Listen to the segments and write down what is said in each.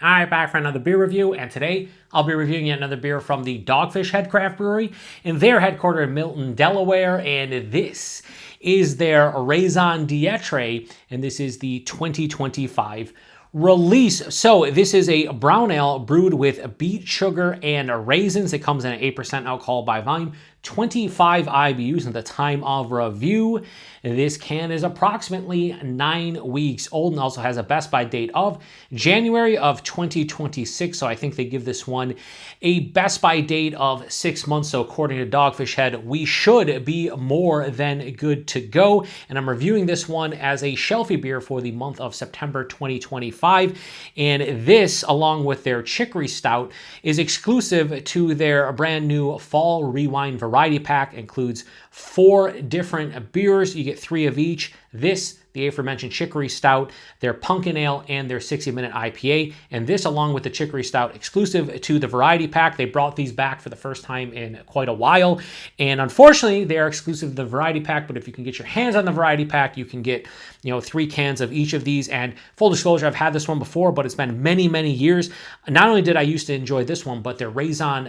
Alright, back for another beer review, and today I'll be reviewing yet another beer from the Dogfish Head Craft Brewery, and they're headquartered in Milton, Delaware, and this is their Raison D'Être, and this is the 2025 release. So this is a brown ale brewed with beet sugar and raisins. It comes in at 8% alcohol by volume, 25 IBUs at the time of review. This can is approximately 9 weeks old and also has a best by date of January of 2026. So I think they give this one a best by date of 6 months. So according to Dogfish Head, we should be more than good to go. And I'm reviewing this one as a shelfie beer for the month of September 2025. And this, along with their chicory stout, is exclusive to their brand new Fall Rewind variety pack. Includes 4 different beers. You get 3 of each. This, the aforementioned chicory stout, their pumpkin ale, and their 60-minute IPA. And this, along with the chicory stout, exclusive to the variety pack. They brought these back for the first time in quite a while. And unfortunately, they are exclusive to the variety pack. But if you can get your hands on the variety pack, you can get, 3 cans of each of these. And full disclosure, I've had this one before, but it's been many, many years. Not only did I used to enjoy this one, but their Raison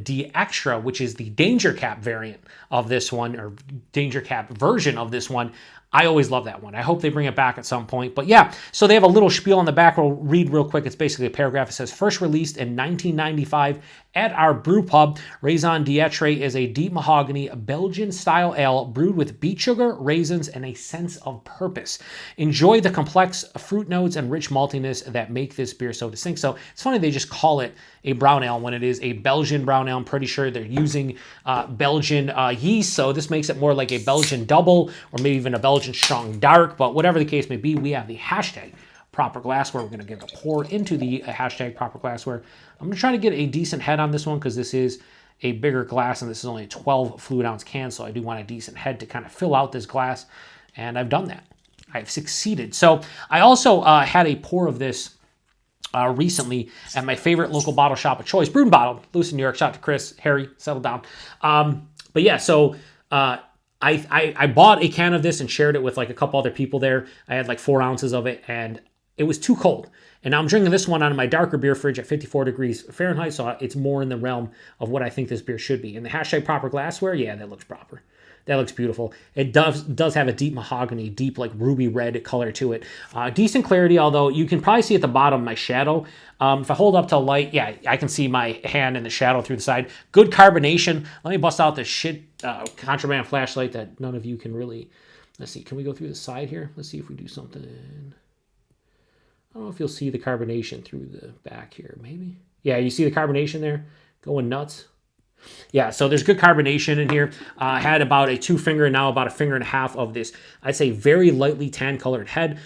D'Extra, which is the Danger Cap variant of this one, or Danger Cap version of this one. I always love that one. I hope they bring it back at some point. But yeah, so they have a little spiel on the back. We'll read real quick. It's basically a paragraph. It says, first released in 1995 at our brew pub, Raison D'Être is a deep mahogany Belgian-style ale brewed with beet sugar, raisins, and a sense of purpose. Enjoy the complex fruit notes and rich maltiness that make this beer so distinct. So it's funny they just call it a brown ale when it is a Belgian brown ale. I'm pretty sure they're using Belgian yeast, so this makes it more like a Belgian double or maybe even a Belgian strong dark. But whatever the case may be, we have the hashtag proper glassware. We're going to give a pour into the hashtag proper glassware. I'm going to try to get a decent head on this one because this is a bigger glass and this is only a 12 fluid ounce can, so I do want a decent head to kind of fill out this glass, and I've done that. I've succeeded. So I also had a pour of this recently at my favorite local bottle shop of choice, Brewed and Bottled, Lewiston, New York. Shout out to Chris, Harry, settle down. But yeah, so I bought a can of this and shared it with like a couple other people there. I had like 4 ounces of it, and it was too cold. And now I'm drinking this one out of my darker beer fridge at 54 degrees Fahrenheit, so it's more in the realm of what I think this beer should be. And the hashtag proper glassware, yeah, that looks proper. That looks beautiful. It does have a deep mahogany, deep like ruby red color to it. Decent clarity, although you can probably see at the bottom my shadow. If I hold up to light, yeah, I can see my hand in the shadow through the side. Good carbonation. Let me bust out this contraband flashlight that none of you can really... Let's see, can we go through the side here? Let's see if we do something... I don't know if you'll see the carbonation through the back here, maybe. Yeah, you see the carbonation there? Going nuts. Yeah, so there's good carbonation in here. I had about a 2 finger and now about a finger and a half of this, I'd say very lightly tan colored head.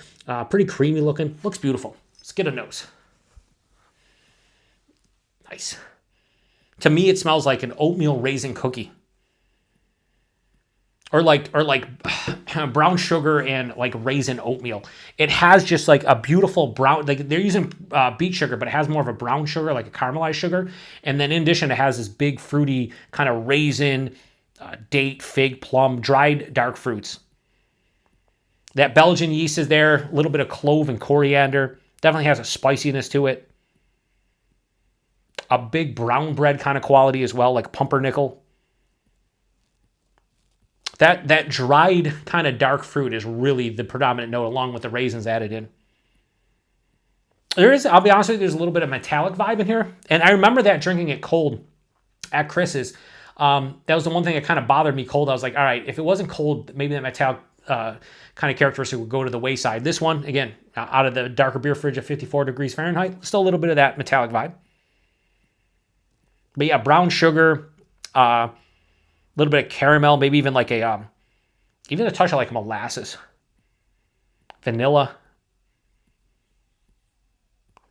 Pretty creamy looking. Looks beautiful. Let's get a nose. Nice. To me, it smells like an oatmeal raisin cookie. Or like brown sugar and like raisin oatmeal. It has just like a beautiful brown, like they're using beet sugar, but it has more of a brown sugar, like a caramelized sugar. And then in addition, it has this big fruity kind of raisin, date, fig, plum, dried dark fruits. That Belgian yeast is there, a little bit of clove and coriander. Definitely has a spiciness to it. A big brown bread kind of quality as well, like pumpernickel. That dried kind of dark fruit is really the predominant note, along with the raisins added in. I'll be honest with you, there's a little bit of metallic vibe in here. And I remember that drinking it cold at Chris's. That was the one thing that kind of bothered me cold. I was like, all right, if it wasn't cold, maybe that metallic kind of characteristic would go to the wayside. This one, again, out of the darker beer fridge at 54 degrees Fahrenheit, still a little bit of that metallic vibe. But yeah, brown sugar, little bit of caramel, maybe even like even a touch of like molasses. Vanilla.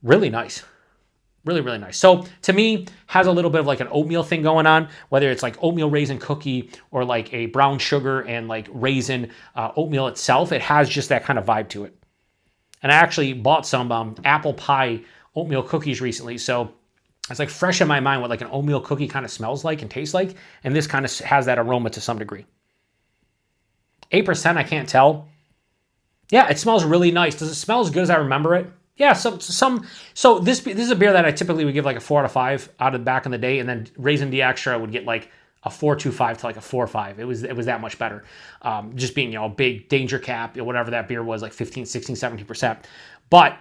Really nice. Really, really nice. So to me, has a little bit of like an oatmeal thing going on, whether it's like oatmeal raisin cookie or like a brown sugar and like raisin oatmeal itself. It has just that kind of vibe to it. And I actually bought some apple pie oatmeal cookies recently, so it's like fresh in my mind what like an oatmeal cookie kind of smells like and tastes like. And this kind of has that aroma to some degree. 8%, I can't tell. Yeah, it smells really nice. Does it smell as good as I remember it? Yeah, so this is a beer that I typically would give like a 4 out of 5 out of back in the day, and then Raison D'Extra I would get like a 4.25 to like a 4.5. It was that much better. Just being, you know, a big danger cap, whatever that beer was, like 15, 16, 17%. But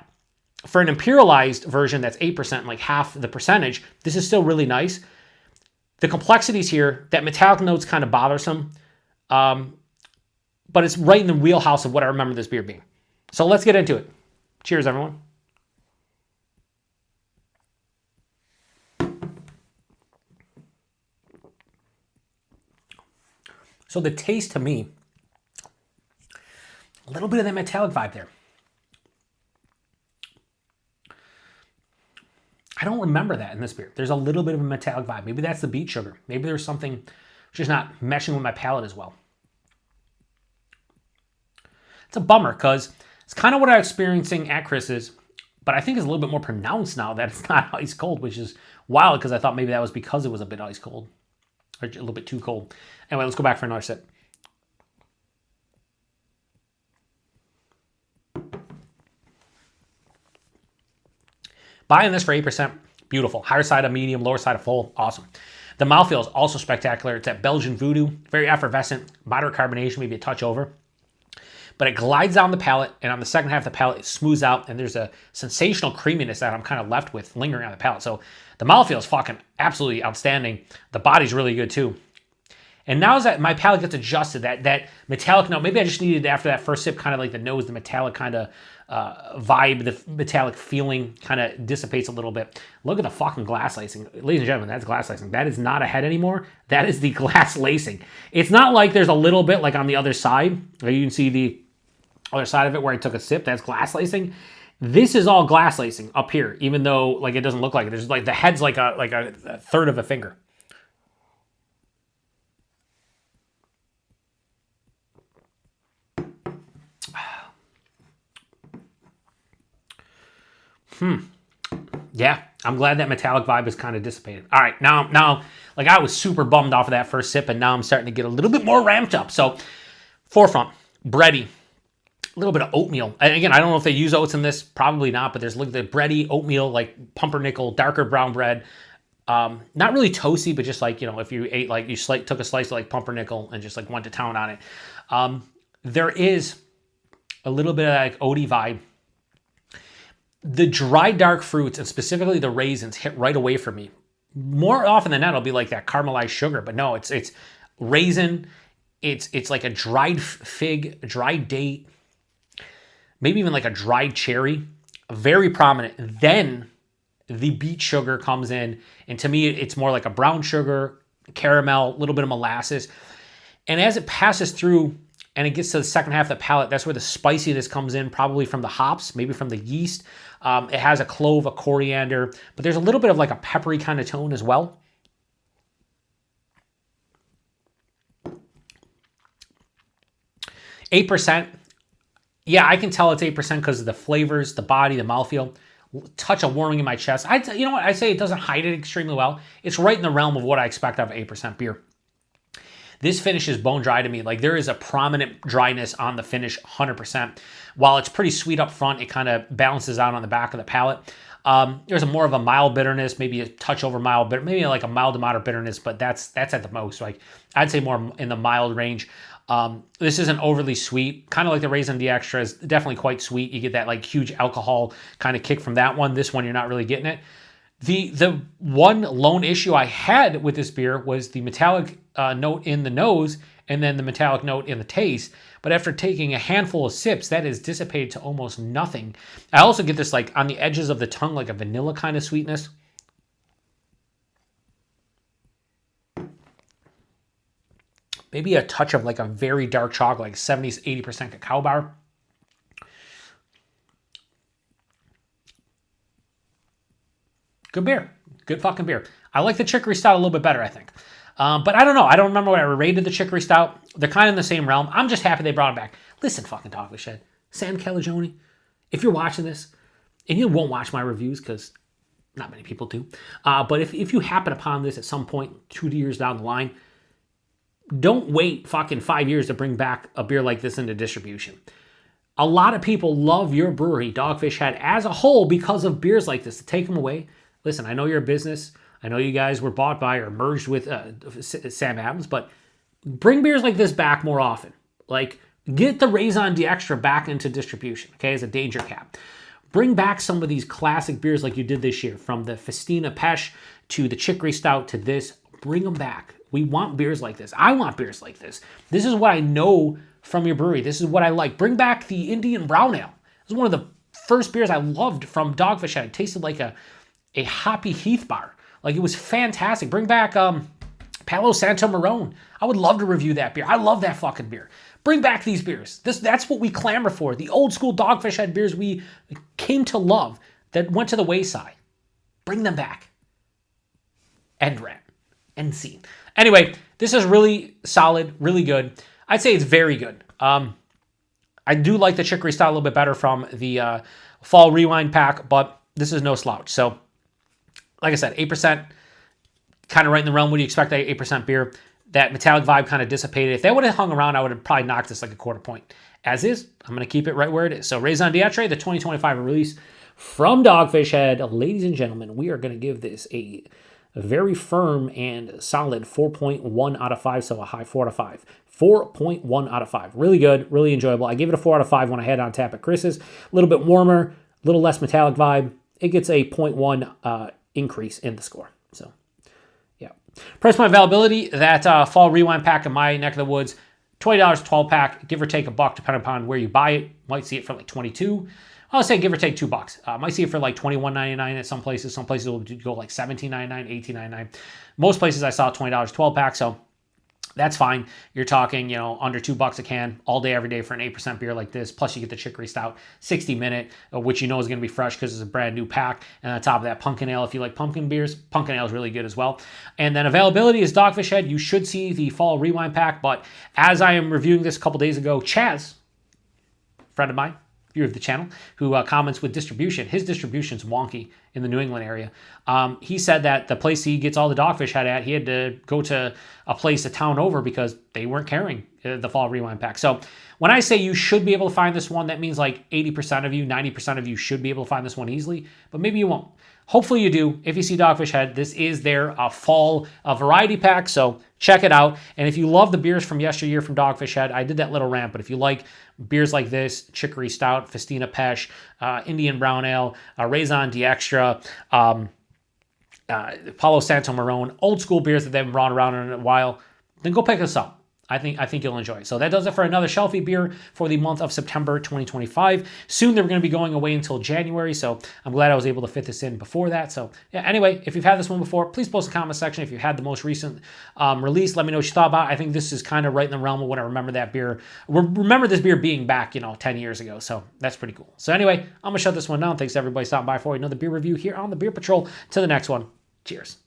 for an imperialized version that's 8%, like half the percentage, this is still really nice. The complexities here, that metallic note's kind of bothersome, but it's right in the wheelhouse of what I remember this beer being. So let's get into it. Cheers, everyone. So the taste to me, a little bit of that metallic vibe there. I don't remember that in this beer. There's a little bit of a metallic vibe. Maybe that's the beet sugar. Maybe there's something just not meshing with my palate as well. It's a bummer because it's kind of what I'm experiencing at Chris's, but I think it's a little bit more pronounced now that it's not ice cold, which is wild because I thought maybe that was because it was a bit ice cold or a little bit too cold. Anyway, let's go back for another sip. Buying this for 8%, beautiful. Higher side of medium, lower side of full, awesome. The mouthfeel is also spectacular. It's that Belgian voodoo, very effervescent, moderate carbonation, maybe a touch over. But it glides down the palate, and on the second half of the palate, it smooths out, and there's a sensational creaminess that I'm kind of left with lingering on the palate. So the mouthfeel is fucking absolutely outstanding. The body's really good too. And now as that my palate gets adjusted, that metallic note, maybe I just needed after that first sip, kind of like the nose, the metallic kind of vibe, the metallic feeling kind of dissipates a little bit. Look at the fucking glass lacing. Ladies and gentlemen, that's glass lacing. That is not a head anymore. That is the glass lacing. It's not like there's a little bit like on the other side. You can see the other side of it where I took a sip. That's glass lacing. This is all glass lacing up here, even though like it doesn't look like it. There's like the head's like a third of a finger. Yeah, I'm glad that metallic vibe is kind of dissipated. All right, now, like I was super bummed off of that first sip, and now I'm starting to get a little bit more ramped up. So, forefront, bready, a little bit of oatmeal. And again, I don't know if they use oats in this, probably not, but there's like the bready oatmeal, like pumpernickel, darker brown bread. Not really toasty, but just like, you know, if you ate like, you took a slice of like pumpernickel and just like went to town on it. There is a little bit of like oaty vibe. The dry dark fruits, and specifically the raisins, hit right away for me. More often than not, it'll be like that caramelized sugar, but no, it's raisin. It's like a dried fig, a dried date, maybe even like a dried cherry, very prominent. Then the beet sugar comes in, and to me, it's more like a brown sugar, caramel, a little bit of molasses. And as it passes through and it gets to the second half of the palate, that's where the spiciness comes in, probably from the hops, maybe from the yeast. It has a clove, a coriander, but there's a little bit of like a peppery kind of tone as well. %. Yeah, I can tell it's 8% because of the flavors, the body, the mouthfeel. Touch of warming in my chest. You know what? I say it doesn't hide it extremely well. It's right in the realm of what I expect out of 8% beer. This finish is bone dry to me. Like there is a prominent dryness on the finish, 100%. While it's pretty sweet up front, it kind of balances out on the back of the palate. There's a more of a mild bitterness, maybe a touch over mild bitter, maybe like a mild to moderate bitterness, but that's at the most. Like I'd say more in the mild range. This isn't overly sweet, kind of like the Raison D'Extra is definitely quite sweet. You get that like huge alcohol kind of kick from that one. This one, you're not really getting it. The one lone issue I had with this beer was the metallic note in the nose and then the metallic note in the taste. But after taking a handful of sips, that is dissipated to almost nothing. I also get this like on the edges of the tongue, like a vanilla kind of sweetness. Maybe a touch of like a very dark chocolate, like 70s, 80% cacao bar. Good beer. Good fucking beer. I like the chicory stout a little bit better, I think. But I don't know. I don't remember what I rated the chicory stout. They're kind of in the same realm. I'm just happy they brought it back. Listen, fucking Dogfish Head. Sam Calagione, if you're watching this, and you won't watch my reviews because not many people do, but if you happen upon this at some point 2 years down the line, don't wait fucking 5 years to bring back a beer like this into distribution. A lot of people love your brewery, Dogfish Head, as a whole because of beers like this. To take them away, listen, I know you're a business. I know you guys were bought by or merged with Sam Adams, but bring beers like this back more often. Like, get the Raison D'Extra back into distribution, okay, as a danger cap. Bring back some of these classic beers like you did this year, from the Festina Pesh to the Chicory Stout to this. Bring them back. We want beers like this. I want beers like this. This is what I know from your brewery. This is what I like. Bring back the Indian Brown Ale. This is one of the first beers I loved from Dogfish Head. It tasted like a hoppy Heath bar. Like, it was fantastic. Bring back Palo Santo Marron. I would love to review that beer. I love that fucking beer. Bring back these beers. That's what we clamor for. The old school Dogfish Head beers we came to love that went to the wayside. Bring them back. End rant. End scene. Anyway, this is really solid, really good. I'd say it's very good. I do like the Chicory style a little bit better from the Fall Rewind pack, but this is no slouch. So, like I said, 8%, kind of right in the realm. What do you expect at 8% beer? That metallic vibe kind of dissipated. If they would have hung around, I would have probably knocked this like a quarter point. As is, I'm going to keep it right where it is. So, Raison D'Être, the 2025 release from Dogfish Head. Ladies and gentlemen, we are going to give this a very firm and solid 4.1 out of 5, so a high 4 out of 5. 4.1 out of 5. Really good, really enjoyable. I gave it a 4 out of 5 when I had it on tap at Chris's. A little bit warmer, a little less metallic vibe. It gets a 0.1 increase in the score. So, yeah. Price point availability, that Fall Rewind pack in my neck of the woods, $20 12-pack, give or take $1 depending upon where you buy it. Might see it for like $22. I'll say give or take $2. Might see it for like $21.99 at some places. Some places will go like $17.99, $18.99. Most places I saw $20 12-pack, so that's fine. You're talking, under $2 a can all day, every day for an 8% beer like this. Plus you get the Chicory Stout 60-minute, which you know is going to be fresh because it's a brand new pack. And on top of that, Pumpkin Ale, if you like pumpkin beers, Pumpkin Ale is really good as well. And then availability is Dogfish Head. You should see the Fall Rewind pack, but as I am reviewing this a couple days ago, Chaz, friend of mine, viewer of the channel, who comments with distribution. His distribution's wonky in the New England area. He said that the place he gets all the Dogfish Head at, he had to go to a place a town over because they weren't carrying the Fall Rewind pack. So when I say you should be able to find this one, that means like 80% of you, 90% of you should be able to find this one easily, but maybe you won't. Hopefully you do. If you see Dogfish Head, this is their fall variety pack, so check it out. And if you love the beers from yesteryear from Dogfish Head, I did that little rant, but if you like beers like this, Chicory Stout, Festina Pesh, Indian Brown Ale, Raison D'Extra, Palo Santo Marron, old school beers that they haven't brought around in a while, then go pick this up. I think you'll enjoy it. So that does it for another Shelfie beer for the month of September 2025. Soon they're going to be going away until January, so I'm glad I was able to fit this in before that. So yeah, anyway, if you've had this one before, please post in the comment section. If you had the most recent release, let me know what you thought about it. I think this is kind of right in the realm of when I remember that beer. Remember this beer being back, 10 years ago. So that's pretty cool. So anyway, I'm going to shut this one down. Thanks to everybody stopping by for another beer review here on the Beer Patrol. To the next one. Cheers.